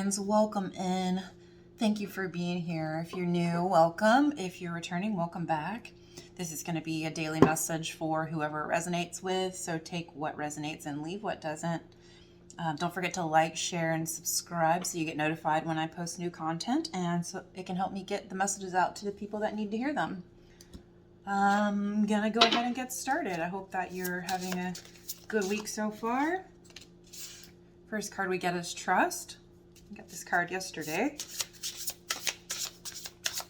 friends, welcome in. Thank you for being here. If you're new, welcome. If you're returning, welcome back. This is going to be a daily message for whoever it resonates with, so take what resonates and leave what doesn't. Don't forget to like, share, and subscribe so you get notified when I post new content, and so it can help me get the messages out to the people that need to hear them. I'm going to go ahead and get started. I hope that you're having a good week so far. First card we get is Trust. I got this card yesterday.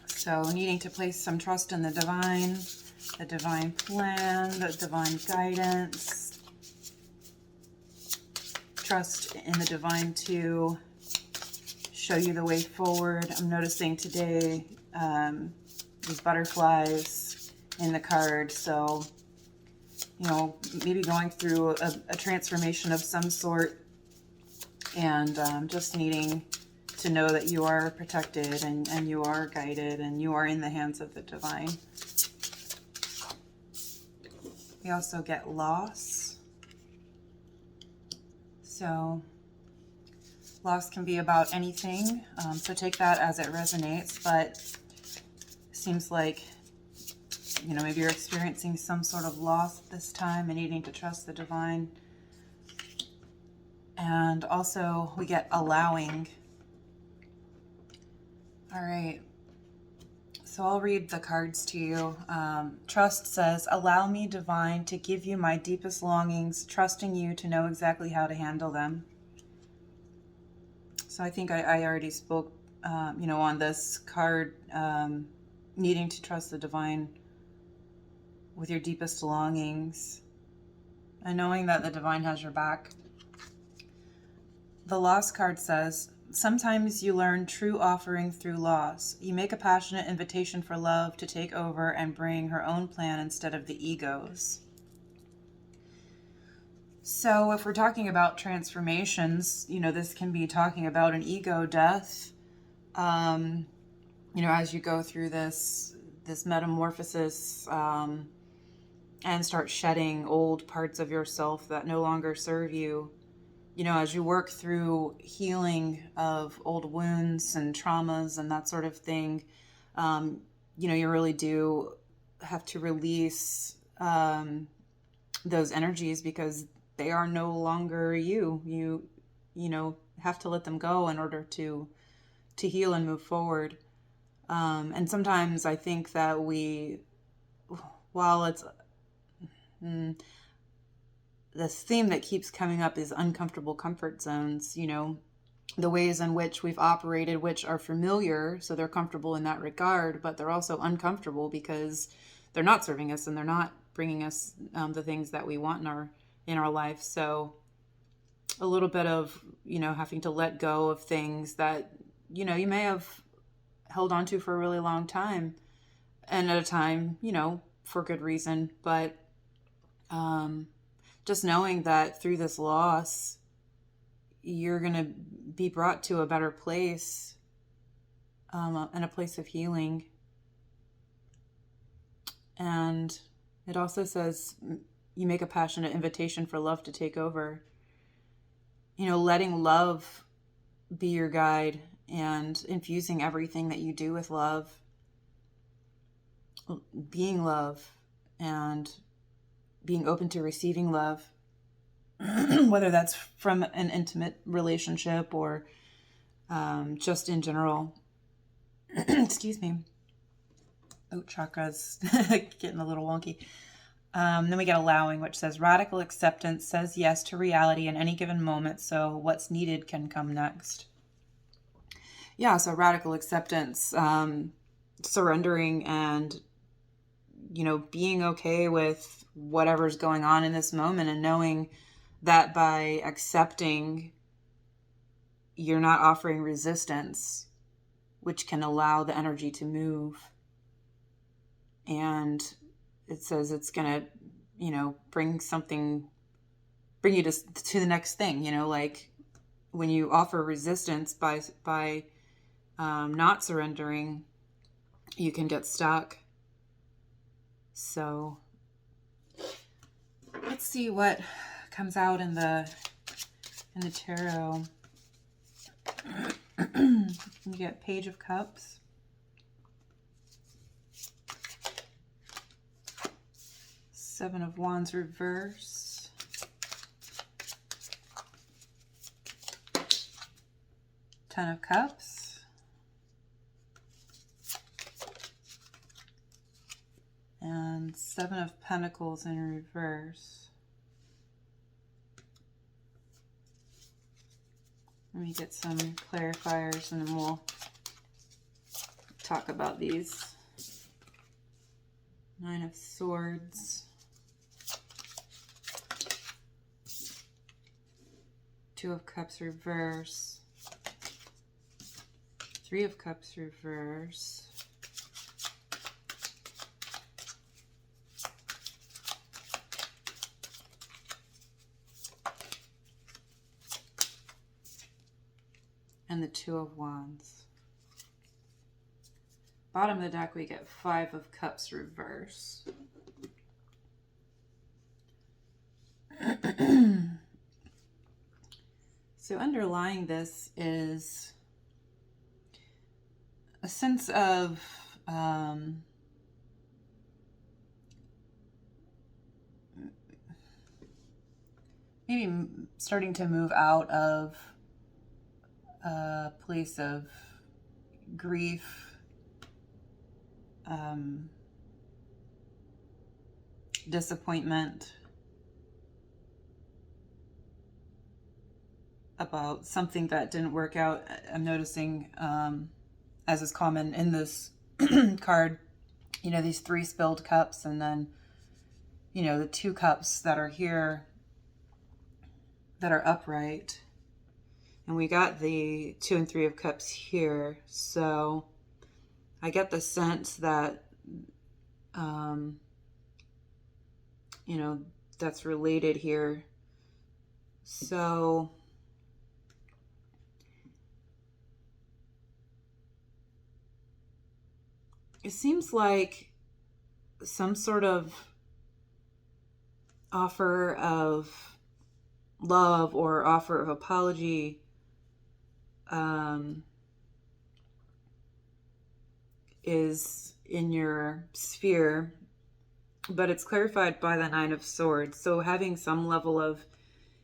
So needing to place some trust in the divine plan, the divine guidance. Trust in the divine to show you the way forward. I'm noticing today these butterflies in the card. So, you know, maybe going through a transformation of some sort, and just needing to know that you are protected and you are guided and you are in the hands of the divine. We also get loss. So loss can be about anything. So take that as it resonates, but it seems like, you know, maybe you're experiencing some sort of loss this time and needing to trust the divine. And also we get allowing. All right, so I'll read the cards to you. Trust says, allow me, divine, to give you my deepest longings, trusting you to know exactly how to handle them. So I think I already spoke, you know, on this card, needing to trust the divine with your deepest longings and knowing that the divine has your back. The loss card says, sometimes you learn true offering through loss. You make a passionate invitation for love to take over and bring her own plan instead of the ego's. So if we're talking about transformations, you know, this can be talking about an ego death. You know, as you go through this metamorphosis and start shedding old parts of yourself that no longer serve you. You know, as you work through healing of old wounds and traumas and that sort of thing, you know, you really do have to release those energies because they are no longer you. You know, have to let them go in order to heal and move forward. And sometimes I think that while it's... the theme that keeps coming up is uncomfortable comfort zones, you know, the ways in which we've operated, which are familiar, so they're comfortable in that regard, but they're also uncomfortable because they're not serving us and they're not bringing us the things that we want in our life. So a little bit of, you know, having to let go of things that, you know, you may have held on to for a really long time and at a time, you know, for good reason, but just knowing that through this loss, you're going to be brought to a better place, and a place of healing. And it also says you make a passionate invitation for love to take over. You know, letting love be your guide and infusing everything that you do with love, being love, and being open to receiving love, whether that's from an intimate relationship or just in general. Excuse me. Oh, chakra's getting a little wonky. Then we get allowing, which says radical acceptance says yes to reality in any given moment, so what's needed can come next. Yeah, so radical acceptance, surrendering and, you know, being okay with whatever's going on in this moment and knowing that by accepting, you're not offering resistance, which can allow the energy to move. And it says it's going to, you know, bring you to the next thing, you know, like when you offer resistance by not surrendering, you can get stuck. So let's see what comes out in the tarot. You get Page of Cups. Seven of Wands reverse. Ten of Cups. And Seven of Pentacles in reverse. Let me get some clarifiers and then we'll talk about these. Nine of Swords. Two of Cups reverse. Three of Cups reverse. And the Two of Wands. Bottom of the deck, we get Five of Cups reverse. So underlying this is a sense of maybe starting to move out of a place of grief, disappointment about something that didn't work out. I'm noticing, as is common in this card, you know, these three spilled cups, and then, you know, the two cups that are here that are upright. And we got the Two and Three of Cups here. So I get the sense that, you know, that's related here. So it seems like some sort of offer of love or offer of apology is in your sphere, but it's clarified by the Nine of Swords. So having some level of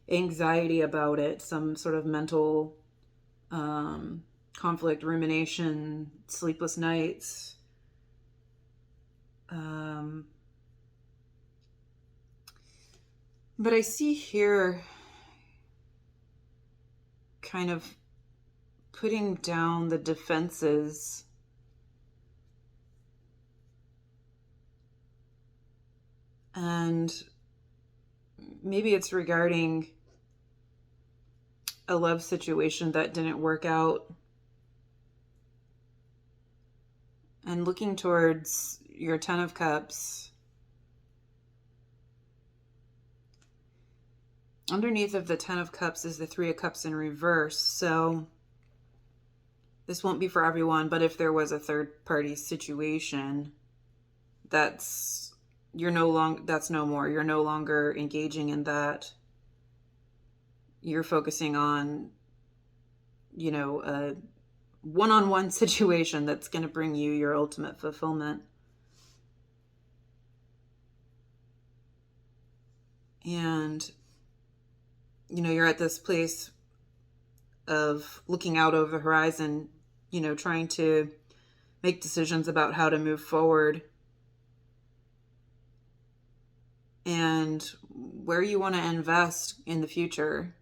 anxiety about it, some sort of mental conflict, rumination, sleepless nights, but I see here kind of putting down the defenses and maybe it's regarding a love situation that didn't work out and looking towards your Ten of Cups. Underneath of the Ten of Cups is the Three of Cups in reverse. So this won't be for everyone, but if there was a third party situation, that's no more. You're no longer engaging in that. You're focusing on, you know, a one-on-one situation that's going to bring you your ultimate fulfillment. And, you know, you're at this place of looking out over the horizon, you know, trying to make decisions about how to move forward and where you want to invest in the future.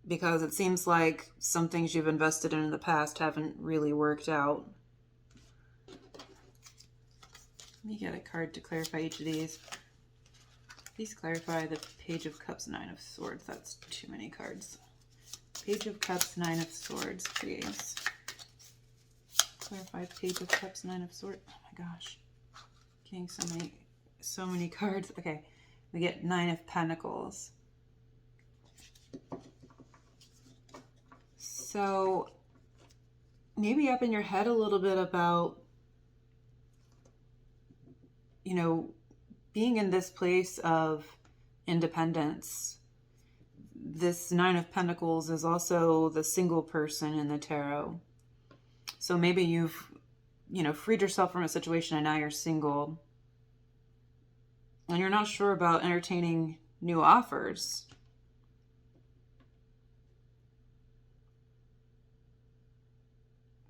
Because it seems like some things you've invested in the past haven't really worked out. Let me get a card to clarify each of these. Please clarify the Page of Cups, Nine of Swords. That's too many cards. Page of Cups, Nine of Swords, please. Clarify Page of Cups, Nine of Swords. Oh my gosh. Getting so many cards. Okay. We get Nine of Pentacles. So maybe up in your head a little bit about, you know, being in this place of independence, this Nine of Pentacles is also the single person in the tarot. So maybe you've, freed yourself from a situation and now you're single. And you're not sure about entertaining new offers.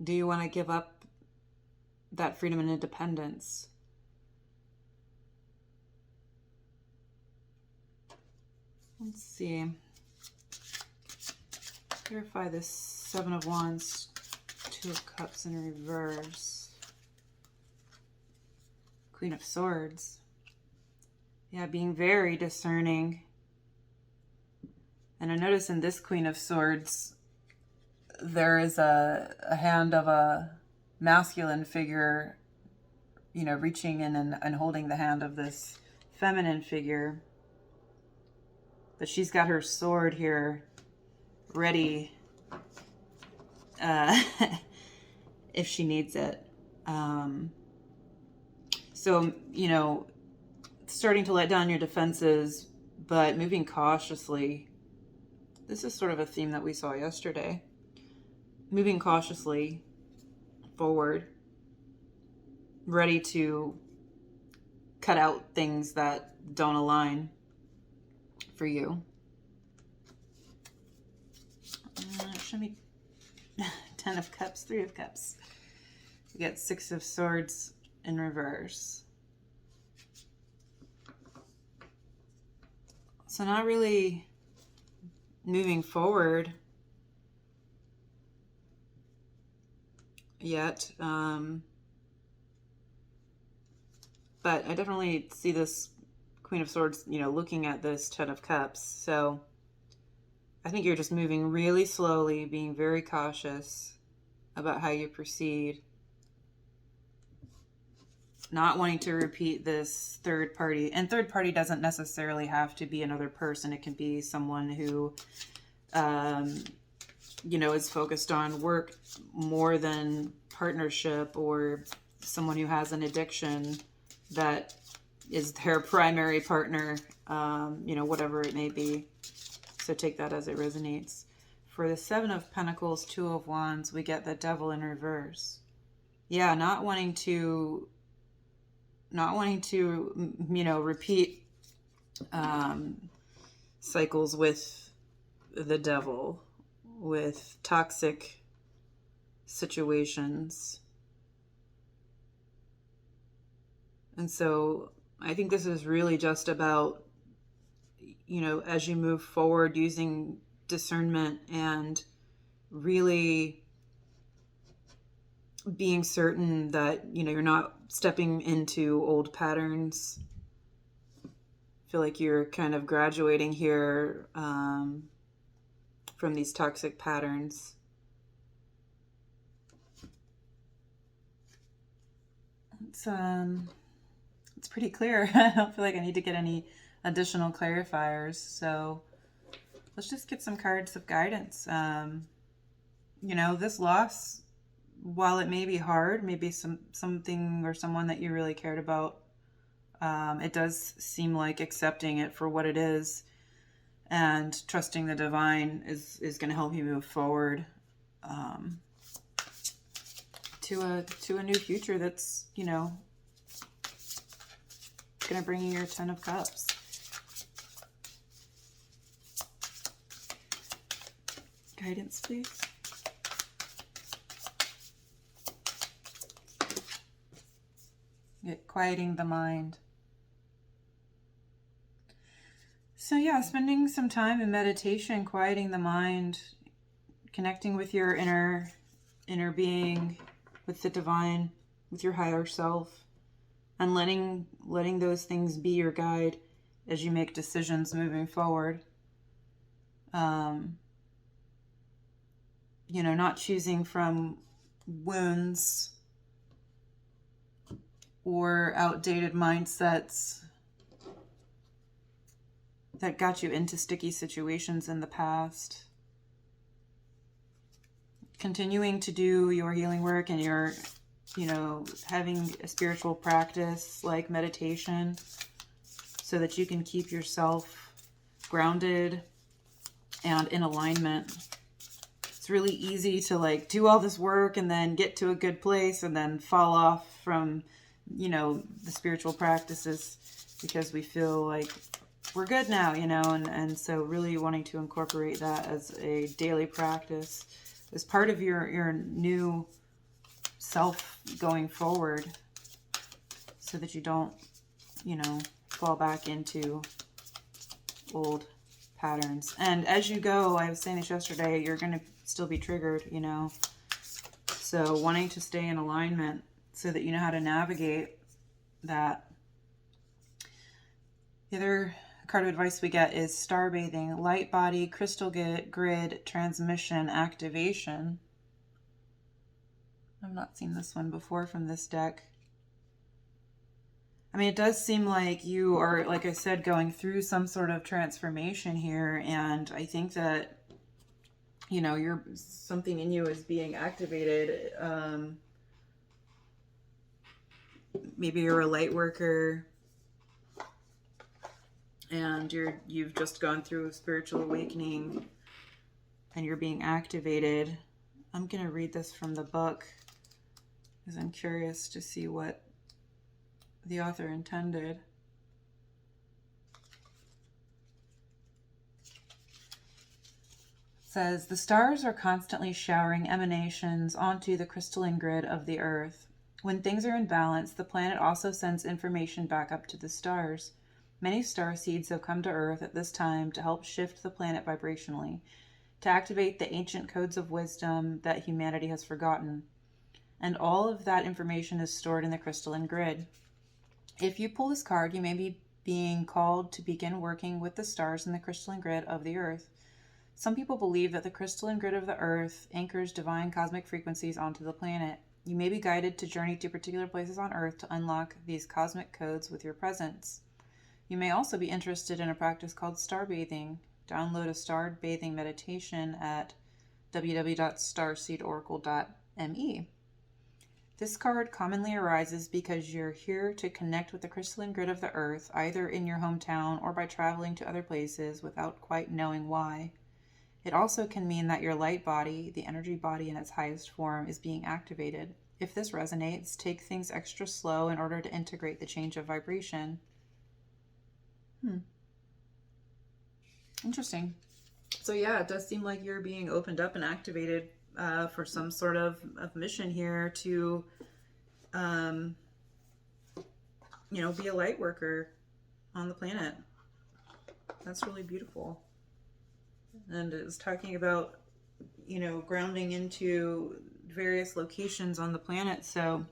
Do you want to give up that freedom and independence? Let's see. Clarify this Seven of Wands, Two of Cups in reverse. Queen of Swords. Yeah, being very discerning. And I notice in this Queen of Swords, there is a hand of a masculine figure, reaching in and holding the hand of this feminine figure. But she's got her sword here ready if she needs it. So, starting to let down your defenses, but moving cautiously. This is sort of a theme that we saw yesterday. Moving cautiously forward, ready to cut out things that don't align for you. Show me Ten of Cups, Three of Cups. We get Six of Swords in reverse. So not really moving forward yet. But I definitely see this Queen of Swords, looking at this Ten of Cups. So I think you're just moving really slowly, being very cautious about how you proceed. Not wanting to repeat this third party. And third party doesn't necessarily have to be another person. It can be someone who, is focused on work more than partnership, or someone who has an addiction that is their primary partner, whatever it may be. So take that as it resonates. For the Seven of Pentacles, Two of Wands, we get the Devil in reverse. Yeah, not wanting to repeat cycles with the devil, with toxic situations. And so I think this is really just about, as you move forward, using discernment and really being certain that, you're not stepping into old patterns. I feel like you're kind of graduating here from these toxic patterns. It's pretty clear. I don't feel like I need to get any additional clarifiers. So let's just get some cards of guidance. This loss, while it may be hard, maybe something or someone that you really cared about, it does seem like accepting it for what it is and trusting the divine is going to help you move forward to a new future that's, going to bring you your Ten of Cups. Guidance, please. Quieting the mind. So yeah, spending some time in meditation, quieting the mind, connecting with your inner being, with the divine, with your higher self, and letting those things be your guide as you make decisions moving forward. Not choosing from wounds or outdated mindsets that got you into sticky situations in the past. Continuing to do your healing work and your, having a spiritual practice like meditation so that you can keep yourself grounded and in alignment. It's really easy to like do all this work and then get to a good place and then fall off from, the spiritual practices because we feel like we're good now, and so really wanting to incorporate that as a daily practice as part of your new self going forward so that you don't, fall back into old patterns. And as you go, I was saying this yesterday, you're going to still be triggered, so wanting to stay in alignment so that you know how to navigate that. The other card of advice we get is star bathing, light body, crystal grid, transmission, activation. I've not seen this one before from this deck. I mean, it does seem like you are, like I said, going through some sort of transformation here. And I think that, something in you is being activated. Maybe you're a light worker and you've just gone through a spiritual awakening and you're being activated. I'm going to read this from the book because I'm curious to see what the author intended. It says, the stars are constantly showering emanations onto the crystalline grid of the earth. When things are in balance, the planet also sends information back up to the stars. Many star seeds have come to Earth at this time to help shift the planet vibrationally, to activate the ancient codes of wisdom that humanity has forgotten. And all of that information is stored in the crystalline grid. If you pull this card, you may be being called to begin working with the stars in the crystalline grid of the Earth. Some people believe that the crystalline grid of the Earth anchors divine cosmic frequencies onto the planet. You may be guided to journey to particular places on Earth to unlock these cosmic codes with your presence. You may also be interested in a practice called star bathing. Download a star bathing meditation at www.starseedoracle.me. This card commonly arises because you're here to connect with the crystalline grid of the earth, either in your hometown or by traveling to other places without quite knowing why. It also can mean that your light body, the energy body in its highest form, is being activated. If this resonates, take things extra slow in order to integrate the change of vibration. Interesting. So yeah, it does seem like you're being opened up and activated for some sort of mission here to, be a light worker on the planet. That's really beautiful. And it was talking about, grounding into various locations on the planet. So,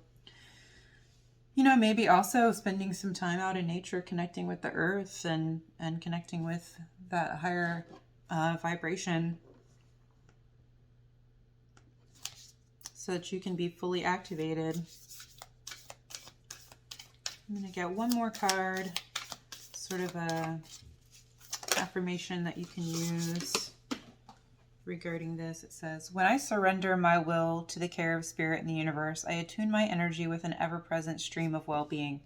maybe also spending some time out in nature, connecting with the earth and connecting with that higher vibration so that you can be fully activated. I'm going to get one more card, sort of a affirmation that you can use regarding this. It says, when I surrender my will to the care of spirit in the universe, I attune my energy with an ever-present stream of well-being.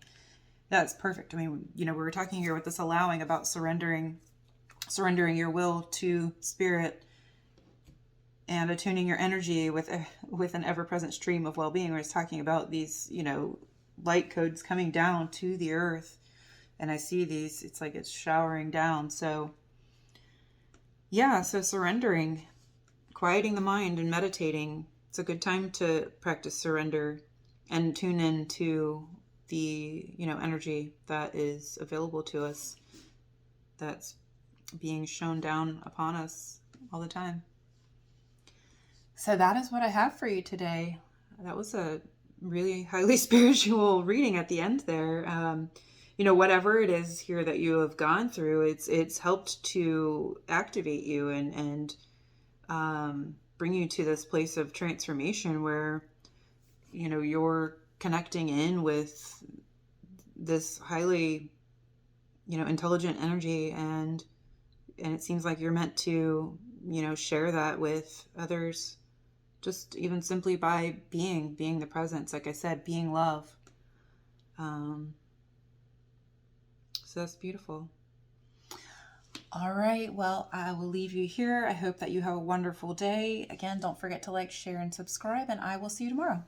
That's perfect. I mean, we were talking here with this allowing about surrendering your will to spirit and attuning your energy with an ever-present stream of well-being. We're just talking about these, light codes coming down to the earth. And I see these, it's like it's showering down. So yeah, so surrendering, quieting the mind and meditating. It's a good time to practice surrender and tune in to the, energy that is available to us, that's being shown down upon us all the time. So that is what I have for you today. That was a really highly spiritual reading at the end there. Whatever it is here that you have gone through, it's helped to activate you and bring you to this place of transformation where, you're connecting in with this highly, intelligent energy, and it seems like you're meant to, share that with others, just even simply by being the presence, like I said, being love. So that's beautiful. All right. Well, I will leave you here. I hope that you have a wonderful day. Again, don't forget to like, share, and subscribe, and I will see you tomorrow.